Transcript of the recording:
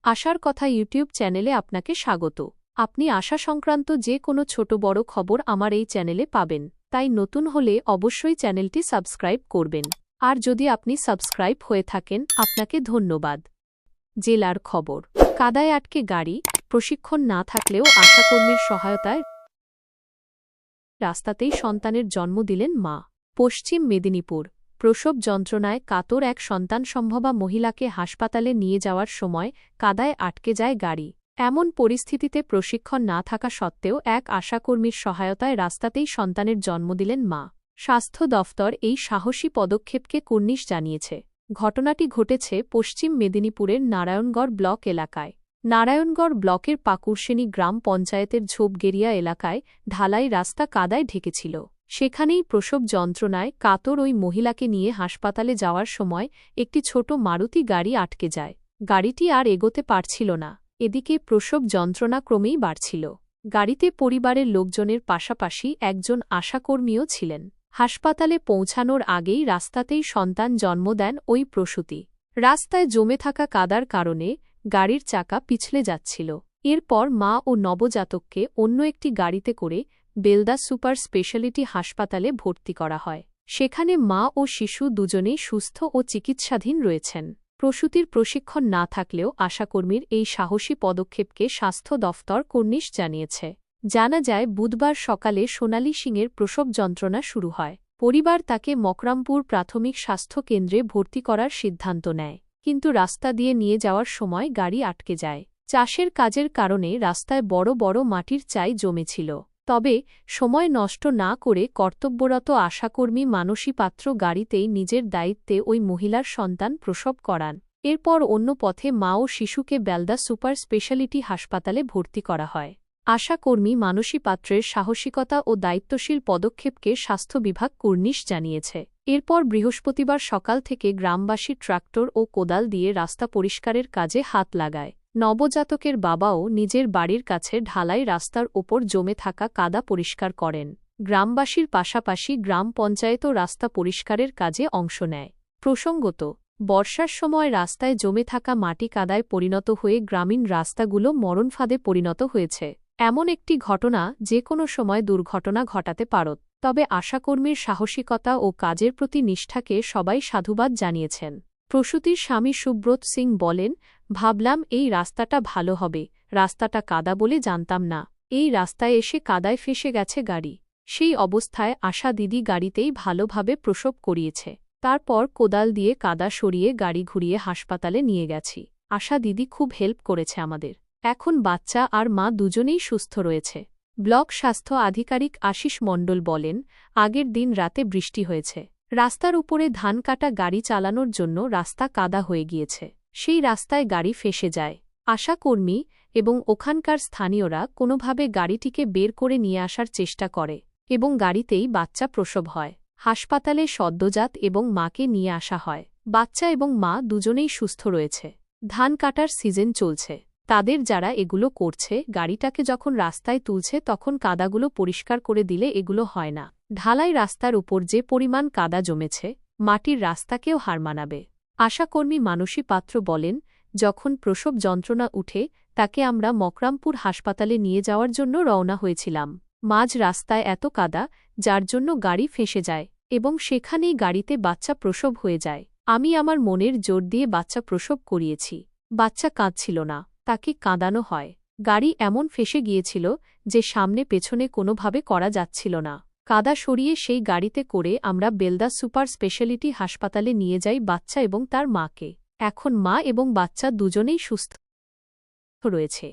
আশার কথা ইউটিউব চ্যানেলে আপনাকে স্বাগত। আপনি আশা সংক্রান্ত যে কোনো ছোট বড় খবর আমার এই চ্যানেলে পাবেন, তাই নতুন হলে অবশ্যই চ্যানেলটি সাবস্ক্রাইব করবেন। আর যদি আপনি সাবস্ক্রাইব হয়ে থাকেন, আপনাকে ধন্যবাদ। জেলার খবর। কাদায় আটকে গাড়ি, প্রশিক্ষণ না থাকলেও আশাকর্মীর সহায়তায় রাস্তাতেই সন্তানের জন্ম দিলেন মা। পশ্চিম মেদিনীপুর। প্রসব যন্ত্রণায় কাতর এক সন্তানসম্ভবা মহিলাকে হাসপাতালে নিয়ে যাওয়ার সময় কাদায় আটকে যায় গাড়ি। এমন পরিস্থিতিতে প্রশিক্ষণ না থাকা সত্ত্বেও এক আশাকর্মীর সহায়তায় রাস্তাতেই সন্তানের জন্ম দিলেন মা। স্বাস্থ্য দফতর এই সাহসী পদক্ষেপকে কুর্নিশ জানিয়েছে। ঘটনাটি ঘটেছে পশ্চিম মেদিনীপুরের নারায়ণগড় ব্লক এলাকায়। নারায়ণগড় ব্লকের পাকুরশেনী গ্রাম পঞ্চায়েতের ঝোপগেরিয়া এলাকায় ঢালাই রাস্তা কাদায় ঢেকেছিল। সেখানেই প্রসব যন্ত্রণায় কাতর ওই মহিলাকে নিয়ে হাসপাতালে যাওয়ার সময় একটি ছোট মারুতি গাড়ি আটকে যায়। গাড়িটি আর এগোতে পারছিল না। এদিকে প্রসব যন্ত্রণা ক্রমেই বাড়ছিল। গাড়িতে পরিবারের লোকজনের পাশাপাশি একজন আশাকর্মীও ছিলেন। হাসপাতালে পৌঁছানোর আগেই রাস্তাতেই সন্তান জন্ম দেন ওই প্রসূতি। রাস্তায় জমে থাকা কাদার কারণে গাড়ির চাকা পিছলে যাচ্ছিল। এরপর মা ও নবজাতককে অন্য একটি গাড়িতে করে বেলদা সুপার স্পেশালিটি হাসপাতালে ভর্তি করা হয়। সেখানে মা ও শিশু দুজনেই সুস্থ ও চিকিৎসাধীন রয়েছেন। প্রসূতির প্রশিক্ষণ না থাকলেও আশাকর্মীর এই সাহসী পদক্ষেপকে স্বাস্থ্য দফতর কুর্নিশ জানিয়েছে। জানা যায়, বুধবার সকালে সোনালী সিংয়ের প্রসব যন্ত্রণা শুরু হয়। পরিবার তাকে মকরামপুর প্রাথমিক স্বাস্থ্য কেন্দ্রে ভর্তি করার সিদ্ধান্ত নেয়, কিন্তু রাস্তা দিয়ে নিয়ে যাওয়ার সময় গাড়ি আটকে যায়। চাষের কাজের কারণে রাস্তায় বড় বড় মাটির চাই জমেছিল। তবে সময় নষ্ট না করে কর্তব্যরত আশাকর্মী মানসী পাত্র গাড়িতেই নিজের দায়িত্বে ওই মহিলার সন্তান প্রসব করান। এরপর অন্য পথে মা ও শিশুকে বেলদা সুপার স্পেশালিটি হাসপাতালে ভর্তি করা হয়। আশাকর্মী মানসী পাত্রের সাহসিকতা ও দায়িত্বশীল পদক্ষেপকে স্বাস্থ্য বিভাগ কুর্নিশ জানিয়েছে। এরপর বৃহস্পতিবার সকাল থেকে গ্রামবাসী ট্রাক্টর ও কোদাল দিয়ে রাস্তা পরিষ্কারের কাজে হাত লাগায়। নবজাতকের বাবাও নিজের বাড়ির কাছে ঢালাই রাস্তার ওপর জমে থাকা কাদা পরিষ্কার করেন। গ্রামবাসীর পাশাপাশি গ্রাম পঞ্চায়েতও রাস্তা পরিষ্কারের কাজে অংশ নেয়। প্রসঙ্গত, বর্ষার সময় রাস্তায় জমে থাকা মাটি কাদায় পরিণত হয়ে গ্রামীণ রাস্তাগুলো মরণফাঁদে পরিণত হয়েছে। এমন একটি ঘটনা যে কোনো সময় দুর্ঘটনা ঘটাতে পারত। তবে আশাকর্মীর সাহসিকতা ও কাজের প্রতি নিষ্ঠাকে সবাই সাধুবাদ জানিয়েছেন। প্রসূতির স্বামী সুব্রত সিং বলেন, ভাবলাম এই রাস্তাটা ভালো হবে, রাস্তাটা কাদা বলে জানতাম না। এই রাস্তায় এসে কাদায় ফেসে গেছে গাড়ি। সেই অবস্থায় আশা দিদি গাড়িতেই ভালোভাবে প্রসব করিয়েছে। তারপর কোদাল দিয়ে কাদা সরিয়ে গাড়ি ঘুরিয়ে হাসপাতালে নিয়ে গেছি। আশা দিদি খুব হেল্প করেছে আমাদের। এখন বাচ্চা আর মা দুজনেই সুস্থ রয়েছে। ব্লক স্বাস্থ্য আধিকারিক আশিস মণ্ডল বলেন, আগের দিন রাতে বৃষ্টি হয়েছে। রাস্তার উপরে ধান কাটা গাড়ি চালানোর জন্য রাস্তা কাদা হয়ে গিয়েছে। সেই রাস্তায় গাড়ি ফেসে যায়। আশাকর্মী এবং ওখানকার স্থানীয়রা কোনোভাবে গাড়িটিকে বের করে নিয়ে আসার চেষ্টা করে এবং গাড়িতেই বাচ্চা প্রসব হয়। হাসপাতালে সদ্যজাত এবং মাকে নিয়ে আসা হয়। বাচ্চা এবং মা দুজনেই সুস্থ রয়েছে। ধান কাটার সিজন চলছে। তাদের যারা এগুলো করছে, গাড়িটাকে যখন রাস্তায় তুলছে তখন কাদাগুলো পরিষ্কার করে দিলে এগুলো হয় না। ঢালাই রাস্তার উপর যে পরিমাণ কাদা জমেছে, মাটির রাস্তাকেও হার মানাবে। আশাকর্মী মানসী পাত্র বলেন, যখন প্রসব যন্ত্রণা উঠে তাকে আমরা মকরামপুর হাসপাতালে নিয়ে যাওয়ার জন্য রওনা হয়েছিলাম। মাঝ রাস্তায় এত কাদা, যার জন্য গাড়ি ফেঁসে যায় এবং সেখানেই গাড়িতে বাচ্চা প্রসব হয়ে যায়। আমি আমার মনের জোর দিয়ে বাচ্চা প্রসব করিয়েছি। বাচ্চা কাঁদছিল না, তাকে কাঁদানো হয়। গাড়ি এমন ফেসে গিয়েছিল যে সামনে পেছনে কোনোভাবে করা যাচ্ছিল না। কাদা সরিয়ে সেই গাড়িতে করে আমরা বেলদা সুপার স্পেশালিটি হাসপাতালে নিয়ে যাই বাচ্চা এবং তার মাকে। এখন মা এবং বাচ্চা দুজনেই সুস্থ রয়েছে।